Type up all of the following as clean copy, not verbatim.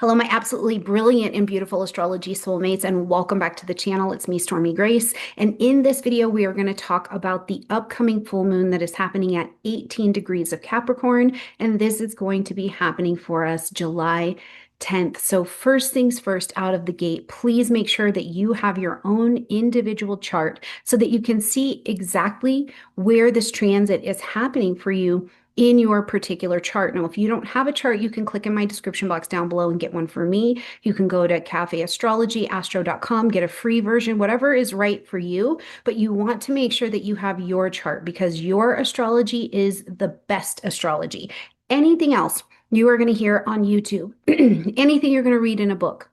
Hello, my absolutely brilliant and beautiful astrology soulmates, and welcome back to the channel. It's me, Stormy Grace. And in this video, we are going to talk about the upcoming full moon that is happening at 18 degrees of Capricorn. And this is going to be happening for us July 10th. So first things first, out of the gate, please make sure that you have your own individual chart so that you can see exactly where this transit is happening for you in your particular chart. Now, if you don't have a chart, you can click in my description box down below and get one for me. You can go to Cafe Astrology, astro.com, get a free version, whatever is right for you. But you want to make sure that you have your chart because your astrology is the best astrology. Anything else you are going to hear on YouTube, anything you're going to read in a book,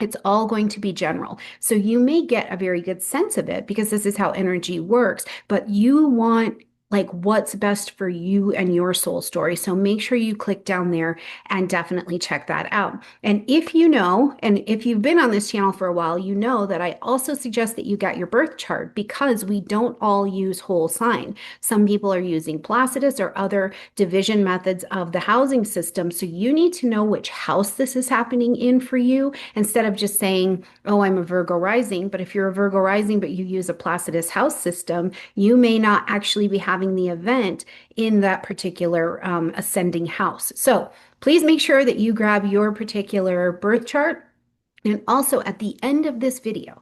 it's all going to be general. So you may get a very good sense of it because this is how energy works, but you want like what's best for you and your soul story. So make sure you click down there and definitely check that out. And if you know, and if you've been on this channel for a while, you know that I also suggest that you get your birth chart because we don't all use whole sign. Some people are using Placidus or other division methods of the housing system. So you need to know which house this is happening in for you instead of just saying, oh, I'm a Virgo rising. But if you're a Virgo rising, but you use a Placidus house system, you may not actually be having the event in that particular ascending house. So please make sure that you grab your particular birth chart. And also at the end of this video,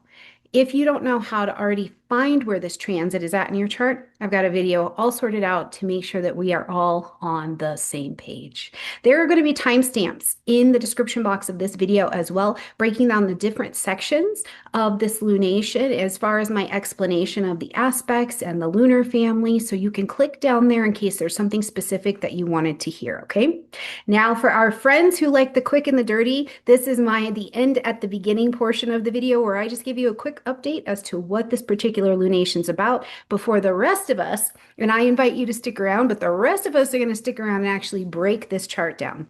if you don't know how to already find where this transit is at in your chart, I've got a video all sorted out to make sure that we are all on the same page. There are going to be timestamps in the description box of this video as well, breaking down the different sections of this lunation as far as my explanation of the aspects and the lunar family. So you can click down there in case there's something specific that you wanted to hear, okay? Now for our friends who like the quick and the dirty, this is the end at the beginning portion of the video where I just give you a quick update as to what this particular lunation's about before the rest of us, and I invite you to stick around, but the rest of us are going to stick around and actually break this chart down.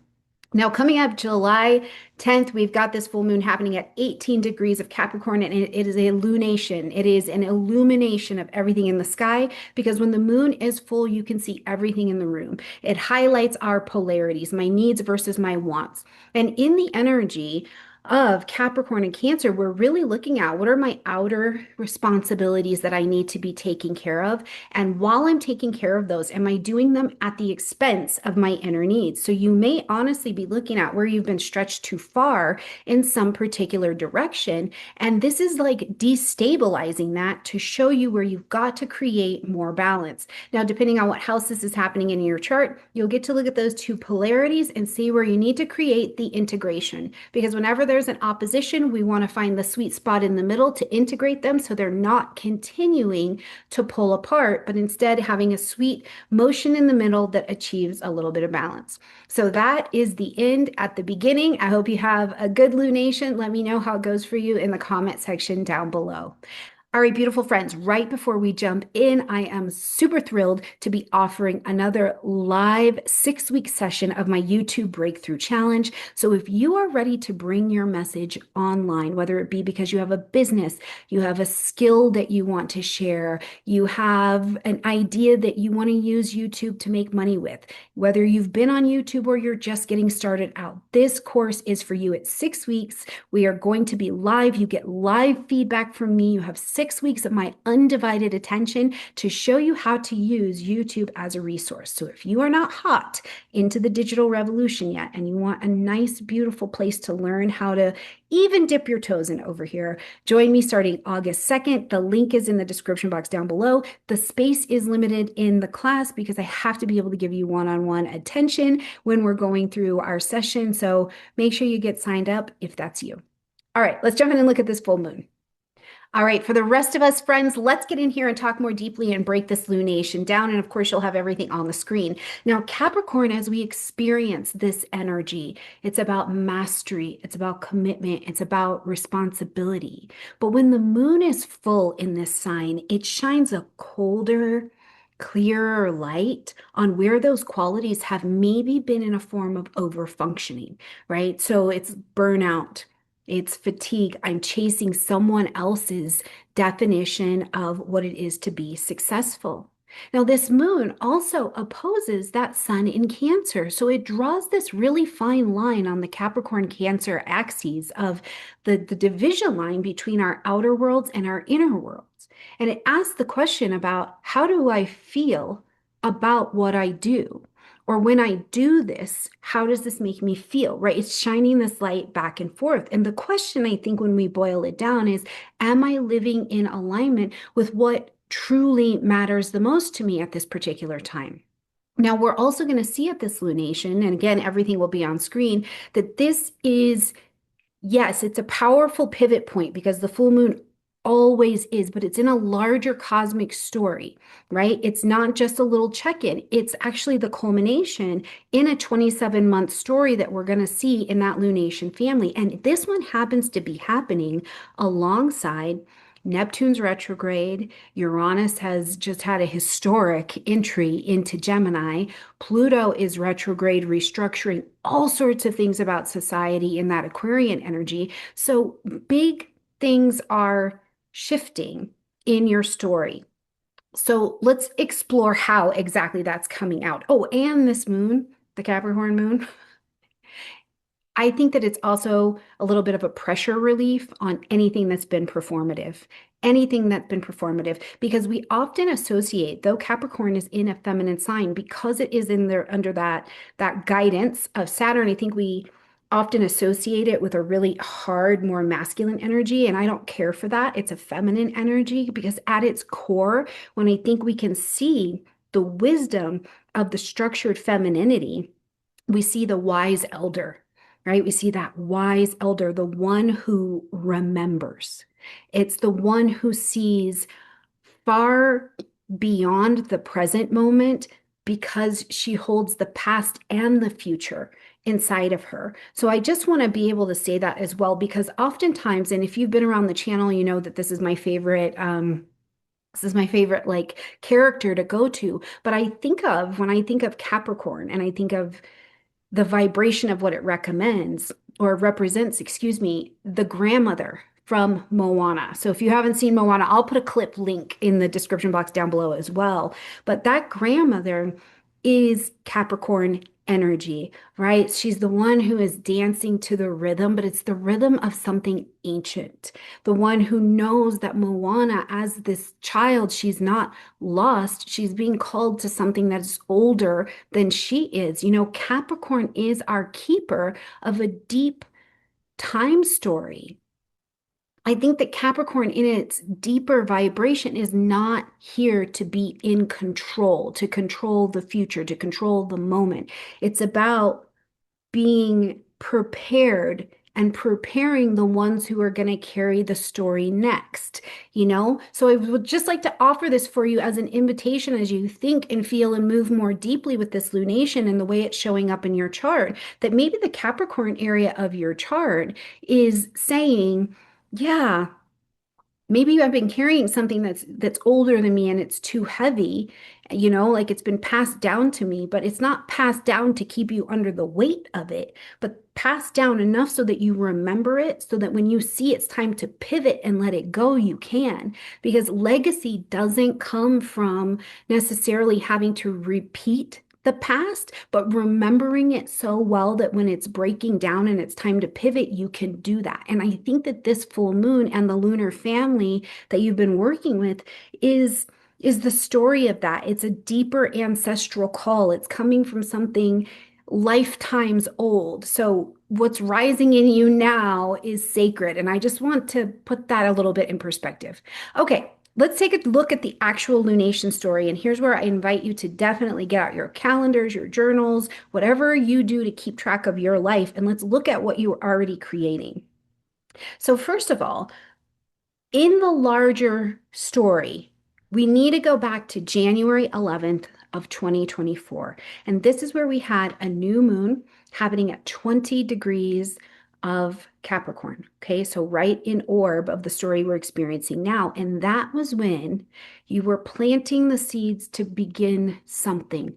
Now, coming up July 10th, we've got this full moon happening at 18 degrees of Capricorn, and it is a lunation. It is an illumination of everything in the sky because when the moon is full, you can see everything in the room. It highlights our polarities, my needs versus my wants. And in the energy of Capricorn and Cancer, we're really looking at what are my outer responsibilities that I need to be taking care of. And while I'm taking care of those, am I doing them at the expense of my inner needs? So you may honestly be looking at where you've been stretched too far in some particular direction. And this is like destabilizing that to show you where you've got to create more balance. Now, depending on what house this is happening in your chart, you'll get to look at those two polarities and see where you need to create the integration. Because whenever there's an opposition, we want to find the sweet spot in the middle to integrate them so they're not continuing to pull apart, but instead having a sweet motion in the middle that achieves a little bit of balance. So that is the end at the beginning. I hope you have a good lunation. Let me know how it goes for you in the comment section down below. All right, beautiful friends, right before we jump in, I am super thrilled to be offering another live 6-week session of my YouTube Breakthrough Challenge. So if you are ready to bring your message online, whether it be because you have a business, you have a skill that you want to share, you have an idea that you want to use YouTube to make money with, whether you've been on YouTube or you're just getting started out, this course is for you. It's 6 weeks. We are going to be live. You get live feedback from me. You have 6 weeks of my undivided attention to show you how to use YouTube as a resource. So if you are not hot into the digital revolution yet and you want a nice, beautiful place to learn how to even dip your toes in over here, join me starting August 2nd. The link is in the description box down below. The space is limited in the class because I have to be able to give you one-on-one attention when we're going through our session. So make sure you get signed up if that's you. All right, let's jump in and look at this full moon. All right, for the rest of us, friends, let's get in here and talk more deeply and break this lunation down. And of course, you'll have everything on the screen. Now, Capricorn, as we experience this energy, it's about mastery, it's about commitment, it's about responsibility. But when the moon is full in this sign, it shines a colder, clearer light on where those qualities have maybe been in a form of overfunctioning, right? So it's burnout. It's fatigue. I'm chasing someone else's definition of what it is to be successful. Now, this moon also opposes that sun in Cancer. So it draws this really fine line on the Capricorn Cancer axes of the division line between our outer worlds and our inner worlds. And it asks the question about how do I feel about what I do? Or when I do this, how does this make me feel, right? It's shining this light back and forth. And the question, I think, when we boil it down is, am I living in alignment with what truly matters the most to me at this particular time? Now, we're also going to see at this lunation, and again, everything will be on screen, that this is, yes, it's a powerful pivot point because the full moon always is, but it's in a larger cosmic story, right? It's not just a little check-in. It's actually the culmination in a 27-month story that we're going to see in that lunation family. And this one happens to be happening alongside Neptune's retrograde. Uranus has just had a historic entry into Gemini. Pluto is retrograde, restructuring all sorts of things about society in that Aquarian energy. So big things are shifting in your story. So let's explore how exactly that's coming out. Oh, and this moon, the Capricorn moon, I think that it's also a little bit of a pressure relief on anything that's been performative, because we often associate, though Capricorn is in a feminine sign, because it is in there under that guidance of Saturn, I think we often associate it with a really hard, more masculine energy. And I don't care for that. It's a feminine energy because at its core, when I think we can see the wisdom of the structured femininity, we see the wise elder, right? We see that wise elder, the one who remembers. It's the one who sees far beyond the present moment because she holds the past and the future inside of her. So I just want to be able to say that as well, because oftentimes, and if you've been around the channel, you know that this is my favorite, like character to go to. But when I think of Capricorn and I think of the vibration of what it recommends or represents, excuse me, the grandmother from Moana. So if you haven't seen Moana, I'll put a clip link in the description box down below as well. But that grandmother is Capricorn energy, right? She's the one who is dancing to the rhythm, but it's the rhythm of something ancient. The one who knows that Moana, as this child, she's not lost. She's being called to something that's older than she is. You know, Capricorn is our keeper of a deep time story. I think that Capricorn, in its deeper vibration, is not here to be in control, to control the future, to control the moment. It's about being prepared and preparing the ones who are going to carry the story next, you know? So I would just like to offer this for you as an invitation as you think and feel and move more deeply with this lunation and the way it's showing up in your chart, that maybe the Capricorn area of your chart is saying, yeah, maybe I've been carrying something that's older than me and it's too heavy, you know, like it's been passed down to me, but it's not passed down to keep you under the weight of it, but passed down enough so that you remember it, so that when you see it's time to pivot and let it go, you can. Because legacy doesn't come from necessarily having to repeat the past, but remembering it so well that when it's breaking down and it's time to pivot, you can do that. And I think that this full moon and the lunar family that you've been working with is the story of that. It's a deeper ancestral call. It's coming from something lifetimes old. So what's rising in you now is sacred. And I just want to put that a little bit in perspective. Okay. Let's take a look at the actual lunation story. And here's where I invite you to definitely get out your calendars, your journals, whatever you do to keep track of your life. And let's look at what you're already creating. So first of all, in the larger story, we need to go back to January 11th of 2024. And this is where we had a new moon happening at 20 degrees of Capricorn. Okay, so right in orb of the story we're experiencing now. And that was when you were planting the seeds to begin something.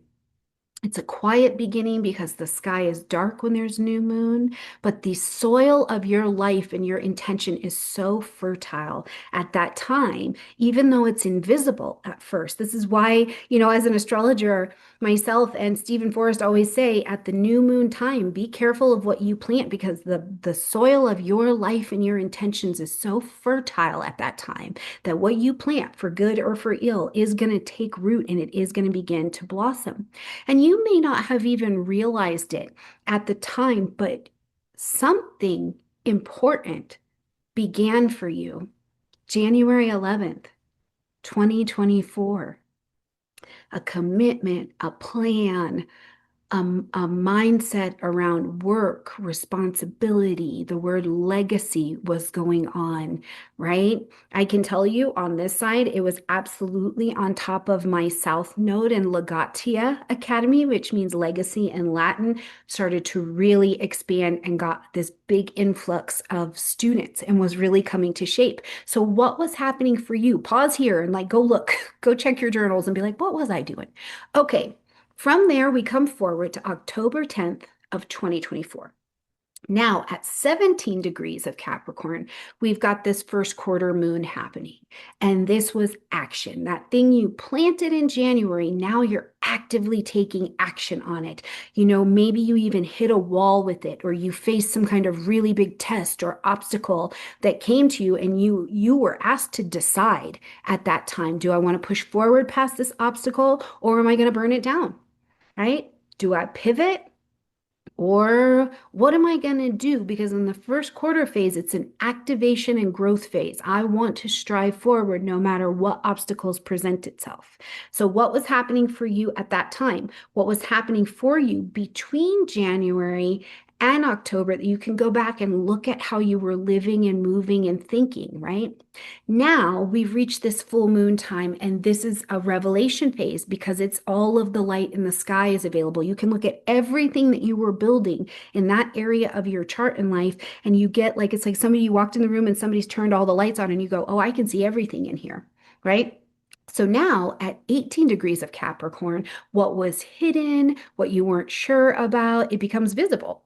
It's a quiet beginning because the sky is dark when there's new moon, but the soil of your life and your intention is so fertile at that time, even though it's invisible at first. This is why, as an astrologer, myself and Stephen Forrest always say at the new moon time, be careful of what you plant because the soil of your life and your intentions is so fertile at that time that what you plant for good or for ill is going to take root and it is going to begin to blossom. And you may not have even realized it at the time, but something important began for you January 11th, 2024. A commitment, a plan, a mindset around work, responsibility. The word legacy was going on, right? I can tell you on this side, it was absolutely on top of my South Node and Legatia Academy, which means legacy in Latin, started to really expand and got this big influx of students and was really coming to shape. So, what was happening for you? Pause here and go look, go check your journals and be like, what was I doing? Okay. From there, we come forward to October 10th of 2024. Now, at 17 degrees of Capricorn, we've got this first quarter moon happening. And this was action. That thing you planted in January, now you're actively taking action on it. Maybe you even hit a wall with it, or you faced some kind of really big test or obstacle that came to you, and you were asked to decide at that time, do I want to push forward past this obstacle, or am I going to burn it down? Right? Do I pivot? Or what am I going to do? Because in the first quarter phase, it's an activation and growth phase. I want to strive forward no matter what obstacles present itself. So what was happening for you at that time? What was happening for you between January and October that you can go back and look at how you were living and moving and thinking, right? Now we've reached this full moon time, and this is a revelation phase because it's all of the light in the sky is available. You can look at everything that you were building in that area of your chart in life, and you get it's like somebody you walked in the room and somebody's turned all the lights on, and you go, oh, I can see everything in here, right? So now at 18 degrees of Capricorn, what was hidden, what you weren't sure about, it becomes visible.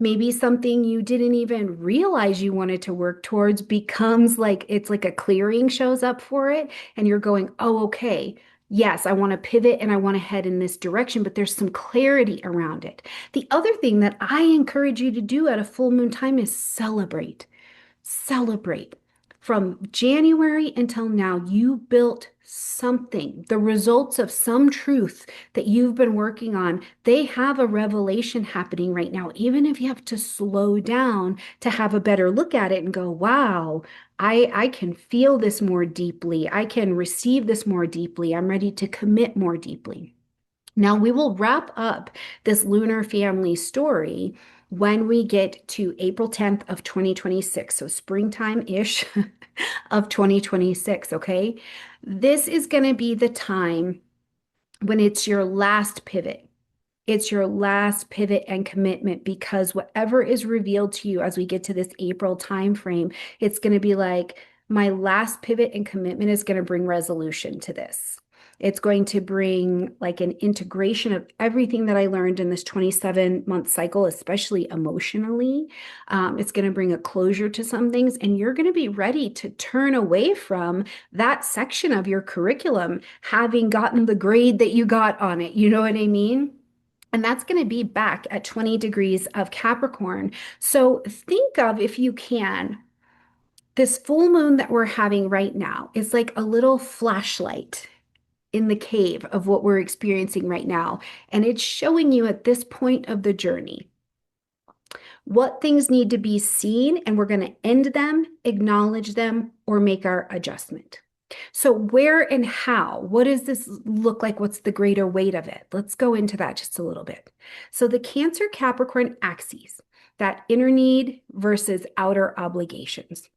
Maybe something you didn't even realize you wanted to work towards becomes it's like a clearing shows up for it, and you're going, oh, okay. Yes, I want to pivot and I want to head in this direction, but there's some clarity around it. The other thing that I encourage you to do at a full moon time is celebrate. Celebrate. From January until now, you built something, the results of some truth that you've been working on. They have a revelation happening right now, even if you have to slow down to have a better look at it and go, wow, I can feel this more deeply. I can receive this more deeply. I'm ready to commit more deeply. Now, we will wrap up this lunar family story when we get to April 10th of 2026, so springtime-ish of 2026, okay? This is going to be the time when it's your last pivot. It's your last pivot and commitment because whatever is revealed to you as we get to this April timeframe, it's going to be like my last pivot and commitment is going to bring resolution to this. It's going to bring an integration of everything that I learned in this 27-month cycle, especially emotionally. It's going to bring a closure to some things, and you're going to be ready to turn away from that section of your curriculum, having gotten the grade that you got on it. You know what I mean? And that's going to be back at 20 degrees of Capricorn. So think of, if you can, this full moon that we're having right now is like a little flashlight in the cave of what we're experiencing right now. And it's showing you at this point of the journey what things need to be seen, and we're going to end them, acknowledge them, or make our adjustment. So where and how? What does this look like? What's the greater weight of it? Let's go into that just a little bit. So the Cancer Capricorn axes, that inner need versus outer obligations.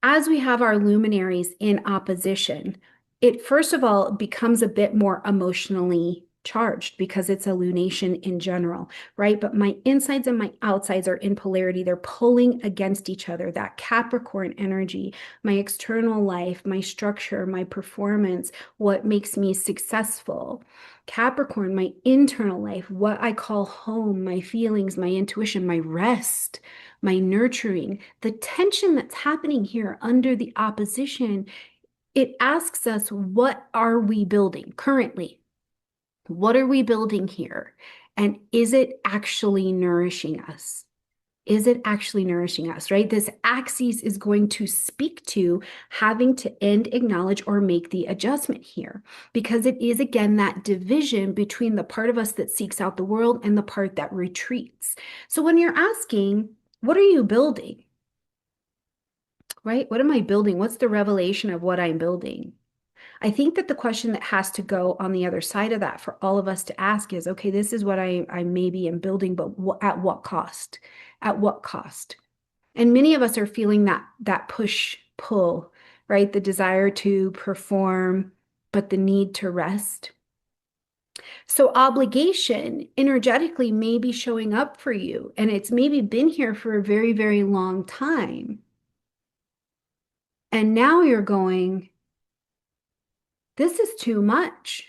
As we have our luminaries in opposition, it first of all becomes a bit more emotionally charged because it's a lunation in general, right? But my insides and my outsides are in polarity. They're pulling against each other. That Capricorn energy, my external life, my structure, my performance, what makes me successful. Capricorn, my internal life, what I call home, my feelings, my intuition, my rest, my nurturing. The tension that's happening here under the opposition, it asks us, what are we building currently? What are we building here? And is it actually nourishing us? Is it actually nourishing us, right? This axis is going to speak to having to end, acknowledge, or make the adjustment here, because it is, again, that division between the part of us that seeks out the world and the part that retreats. So when you're asking, what are you building, right? What am I building? What's the revelation of what I'm building? I think that the question that has to go on the other side of that for all of us to ask is, okay, this is what I maybe am building, but at what cost? At what cost? And many of us are feeling that push pull, right? The desire to perform, but the need to rest. So obligation energetically may be showing up for you, and it's maybe been here for a very, very long time. And now you're going, this is too much.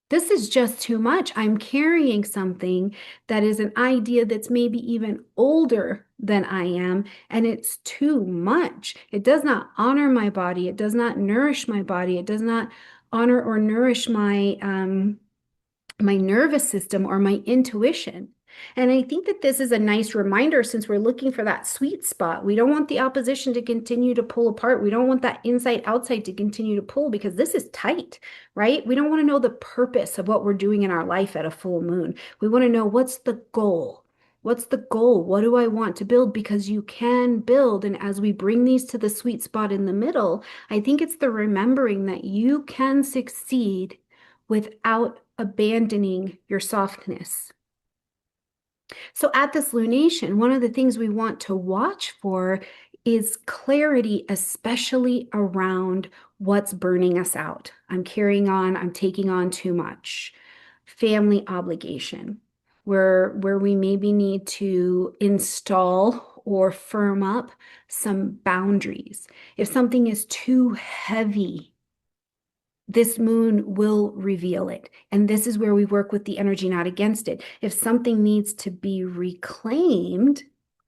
This is just too much. I'm carrying something that is an idea that's maybe even older than I am, and it's too much. It does not honor my body. It does not nourish my body. It does not honor or nourish my nervous system or my intuition. And I think that this is a nice reminder, since we're looking for that sweet spot. We don't want the opposition to continue to pull apart. We don't want that inside outside to continue to pull, because this is tight, right? We don't want to know the purpose of what we're doing in our life at a full moon. We want to know, what's the goal? What's the goal? What do I want to build? Because you can build. And as we bring these to the sweet spot in the middle, I think it's the remembering that you can succeed without abandoning your softness. So at this lunation, one of the things we want to watch for is clarity, especially around what's burning us out. I'm carrying on, I'm taking on too much. Family obligation, where we maybe need to install or firm up some boundaries. If something is too heavy, this moon will reveal it. And this is where we work with the energy, not against it. If something needs to be reclaimed,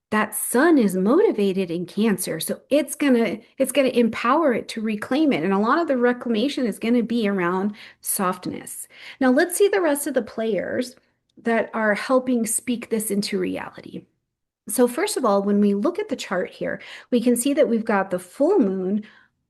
that sun is motivated in Cancer. So it's gonna empower it to reclaim it. And a lot of the reclamation is gonna be around softness. Now let's see the rest of the players that are helping speak this into reality. So first of all, when we look at the chart here, we can see that we've got the full moon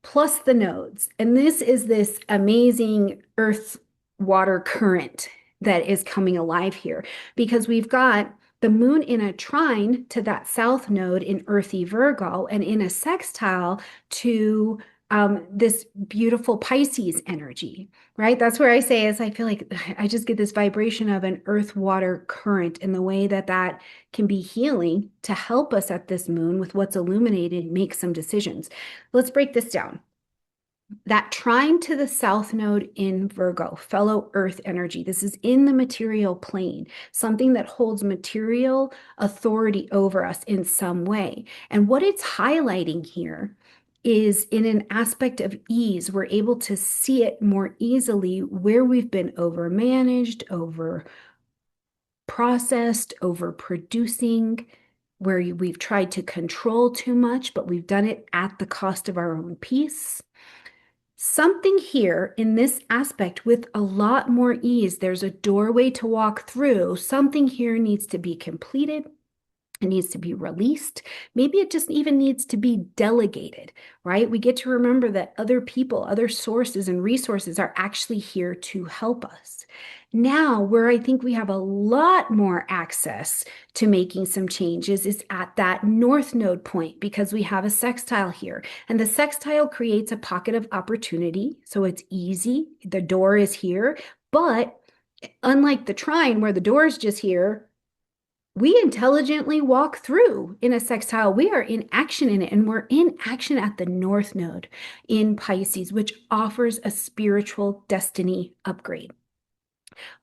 plus the nodes. And this is this amazing earth water current that is coming alive here, because we've got the moon in a trine to that south node in earthy Virgo, and in a sextile to this beautiful Pisces energy, right? That's where I say, is I feel like I just get this vibration of an earth water current, in the way that that can be healing to help us at this moon with what's illuminated, make some decisions. Let's break this down. That trine to the south node in Virgo, fellow earth energy. This is in the material plane, something that holds material authority over us in some way. And what it's highlighting here is, in an aspect of ease, we're able to see it more easily where we've been overmanaged, over processed, over producing, where we've tried to control too much, but we've done it at the cost of our own peace. Something here in this aspect with a lot more ease. There's a doorway to walk through. Something here needs to be completed. It needs to be released. Maybe it just even needs to be delegated, right? We get to remember that other people, other sources and resources are actually here to help us. Now, where I think we have a lot more access to making some changes is at that north node point, because we have a sextile here. And the sextile creates a pocket of opportunity. So it's easy. The door is here. But unlike the trine, where the door is just here, we intelligently walk through in a sextile. We are in action in it, and we're in action at the north node in Pisces, which offers a spiritual destiny upgrade.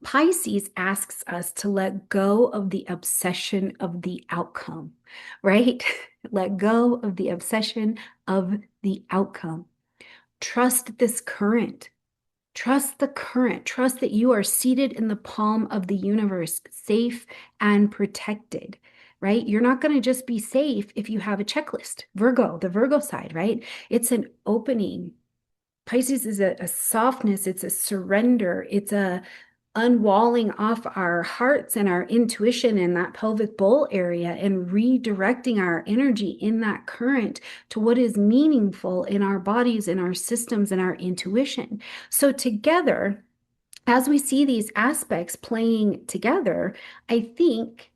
Pisces asks us to let go of the obsession of the outcome, right? Let go of the obsession of the outcome. Trust this current. Trust the current. Trust that you are seated in the palm of the universe, safe and protected, right? You're not going to just be safe if you have a checklist. Virgo, the Virgo side, right? It's an opening. Pisces is a softness, it's a surrender, it's a unwalling off our hearts and our intuition in that pelvic bowl area and redirecting our energy in that current to what is meaningful in our bodies, in our systems, and our intuition. So together, as we see these aspects playing together, I think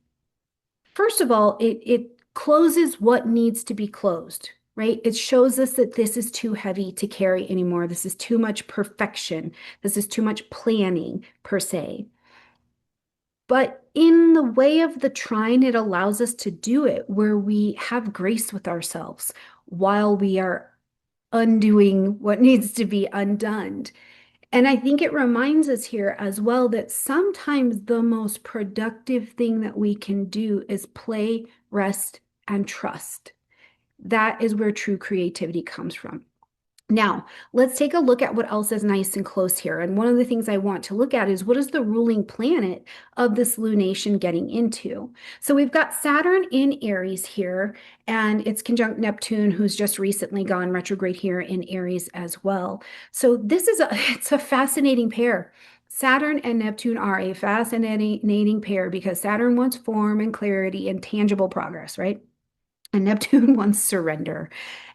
first of all, it closes what needs to be closed, right? It shows us that this is too heavy to carry anymore. This is too much perfection. This is too much planning, per se. But in the way of the trine, it allows us to do it where we have grace with ourselves while we are undoing what needs to be undone. And I think it reminds us here as well that sometimes the most productive thing that we can do is play, rest, and trust. That is where true creativity comes from. Now, let's take a look at what else is nice and close here. And one of the things I want to look at is what is the ruling planet of this lunation getting into? So we've got Saturn in Aries here, and it's conjunct Neptune, who's just recently gone retrograde here in Aries as well. So this is it's a fascinating pair. Saturn and Neptune are a fascinating pair because Saturn wants form and clarity and tangible progress, right? And Neptune wants surrender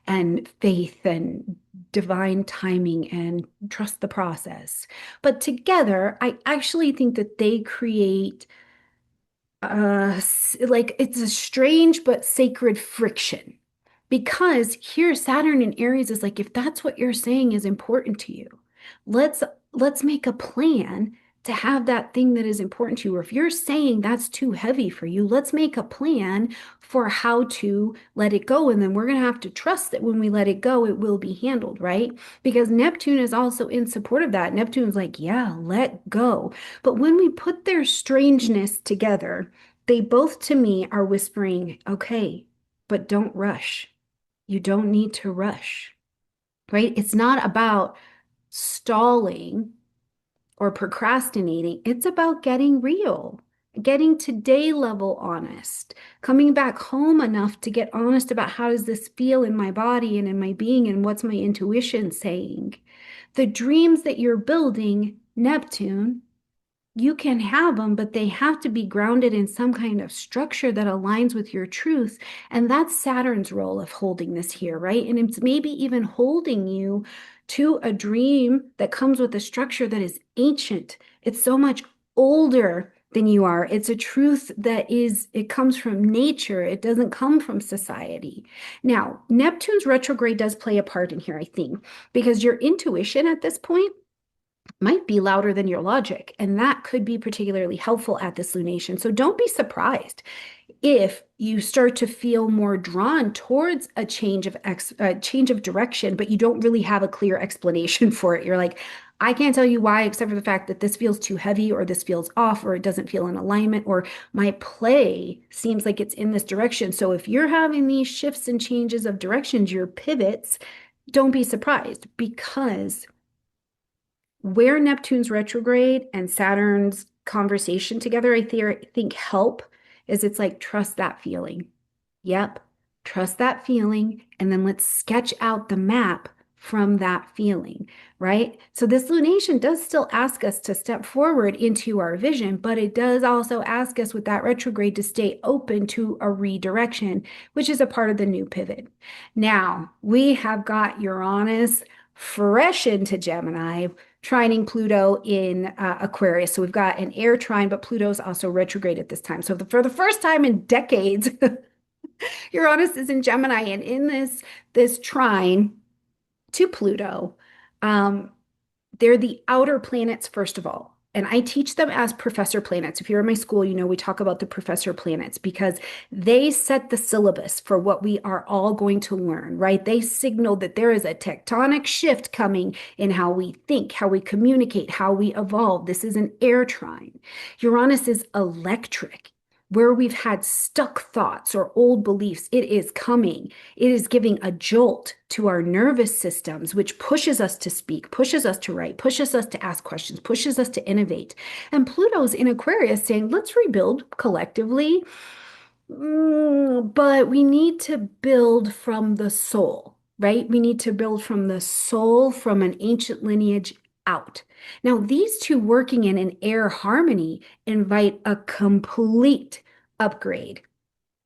and faith and divine timing and trust the process. But together, I actually think that they create like it's a strange but sacred friction. Because here Saturn in Aries is like, if that's what you're saying is important to you, let's let's make a plan to have that thing that is important to you. Or if you're saying that's too heavy for you, let's make a plan for how to let it go. And then we're going to have to trust that when we let it go, it will be handled, right? Because Neptune is also in support of that. Neptune's like, yeah, let go. But when we put their strangeness together, they both to me are whispering, okay, but don't rush. You don't need to rush, right? It's not about stalling or procrastinating. It's about getting real, getting today level honest, coming back home enough to get honest about how does this feel in my body and in my being and what's my intuition saying. The dreams that you're building, Neptune, you can have them, but they have to be grounded in some kind of structure that aligns with your truth. And that's Saturn's role of holding this here, right? And it's maybe even holding you to a dream that comes with a structure that is ancient. It's so much older than you are. It's a truth that it comes from nature. It doesn't come from society. Now, Neptune's retrograde does play a part in here, I think, because your intuition at this point might be louder than your logic, and that could be particularly helpful at this lunation. So don't be surprised if you start to feel more drawn towards a change of direction, but you don't really have a clear explanation for it. You're like, I can't tell you why, except for the fact that this feels too heavy, or this feels off, or it doesn't feel in alignment, or my play seems like it's in this direction. So if you're having these shifts and changes of directions, your pivots, don't be surprised, because where Neptune's retrograde and Saturn's conversation together, I think help is it's like, trust that feeling. Yep, trust that feeling. And then let's sketch out the map from that feeling, right? So this lunation does still ask us to step forward into our vision, but it does also ask us with that retrograde to stay open to a redirection, which is a part of the new pivot. Now, we have got Uranus fresh into Gemini, trining Pluto in Aquarius. So we've got an air trine, but Pluto's also retrograde at this time. So for the first time in decades, Uranus is in Gemini, and in this trine to Pluto, they're the outer planets, first of all. And I teach them as professor planets. If you're in my school, you know we talk about the professor planets because they set the syllabus for what we are all going to learn, right? They signal that there is a tectonic shift coming in how we think, how we communicate, how we evolve. This is an air trine. Uranus is electric. Where we've had stuck thoughts or old beliefs, it is coming. It is giving a jolt to our nervous systems, which pushes us to speak, pushes us to write, pushes us to ask questions, pushes us to innovate. And Pluto's in Aquarius saying, let's rebuild collectively. But we need to build from the soul, right? We need to build from the soul, from an ancient lineage out. Now, these two working in an air harmony invite a complete upgrade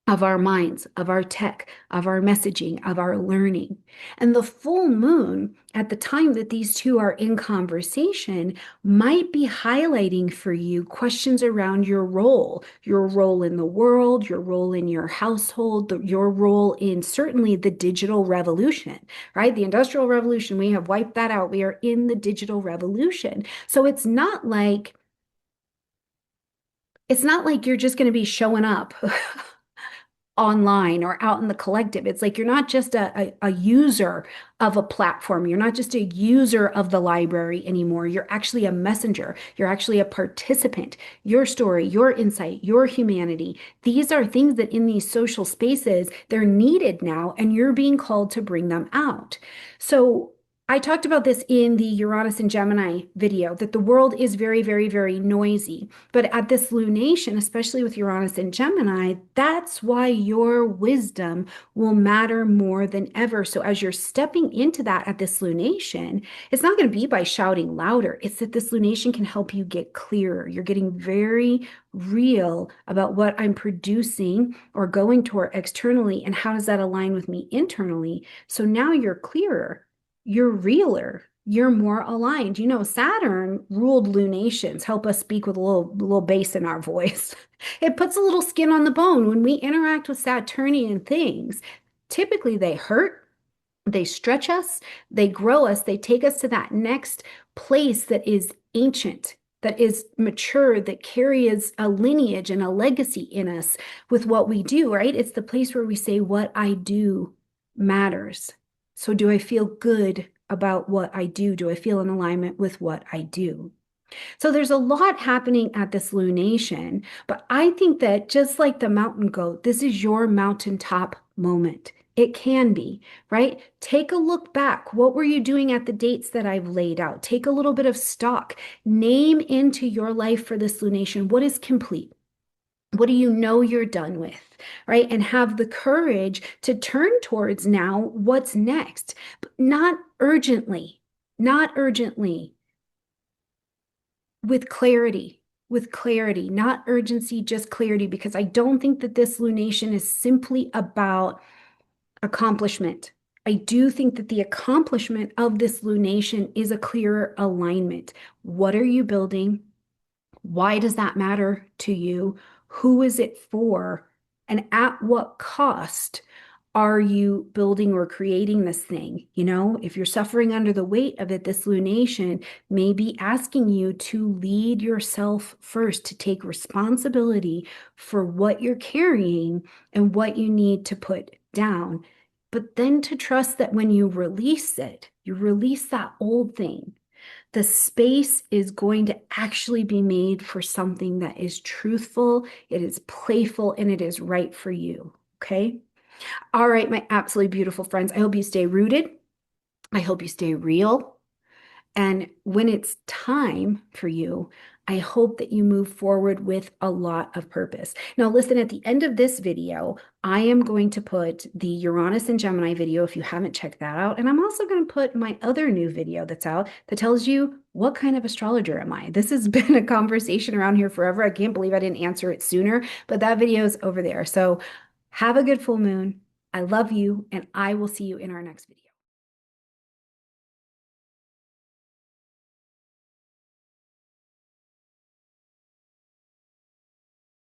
of our minds, of our tech, of our messaging, of our learning. And the full moon, at the time that these two are in conversation, might be highlighting for you questions around your role in the world, your role in your household, your role in certainly the digital revolution, right? The Industrial Revolution, we have wiped that out. We are in the digital revolution. So it's not like you're just going to be showing up online or out in the collective. It's like you're not just a user of a platform. You're not just a user of the library anymore. You're actually a messenger. You're actually a participant. Your story, your insight, your humanity. These are things that in these social spaces, they're needed now, and you're being called to bring them out. So I talked about this in the Uranus and Gemini video, that the world is very, very, very noisy. But at this lunation, especially with Uranus and Gemini, that's why your wisdom will matter more than ever. So as you're stepping into that at this lunation, it's not going to be by shouting louder. It's that this lunation can help you get clearer. You're getting very real about what I'm producing or going toward externally, and how does that align with me internally. So now you're clearer, you're realer, you're more aligned. You know, Saturn ruled lunations, help us speak with a little bass in our voice. It puts a little skin on the bone. When we interact with Saturnian things, typically they hurt, they stretch us, they grow us, they take us to that next place that is ancient, that is mature, that carries a lineage and a legacy in us with what we do, right? It's the place where we say, what I do matters. So do I feel good about what I do? Do I feel in alignment with what I do? So there's a lot happening at this lunation, but I think that just like the mountain goat, this is your mountaintop moment. It can be, right? Take a look back. What were you doing at the dates that I've laid out? Take a little bit of stock. Name into your life for this lunation what is complete. What do you know you're done with, right? And have the courage to turn towards now what's next, but not urgently, not urgently, with clarity, not urgency, just clarity, because I don't think that this lunation is simply about accomplishment. I do think that the accomplishment of this lunation is a clearer alignment. What are you building? Why does that matter to you? Who is it for? And at what cost are you building or creating this thing? You know, if you're suffering under the weight of it, this lunation may be asking you to lead yourself first, to take responsibility for what you're carrying and what you need to put down. But then to trust that when you release it, you release that old thing, the space is going to actually be made for something that is truthful, it is playful, and it is right for you. Okay. All right, my absolutely beautiful friends. I hope you stay rooted. I hope you stay real. And when it's time for you, I hope that you move forward with a lot of purpose. Now, listen, at the end of this video, I am going to put the Uranus and Gemini video if you haven't checked that out. And I'm also going to put my other new video that's out that tells you what kind of astrologer am I. This has been a conversation around here forever. I can't believe I didn't answer it sooner, but that video is over there. So have a good full moon. I love you, and I will see you in our next video.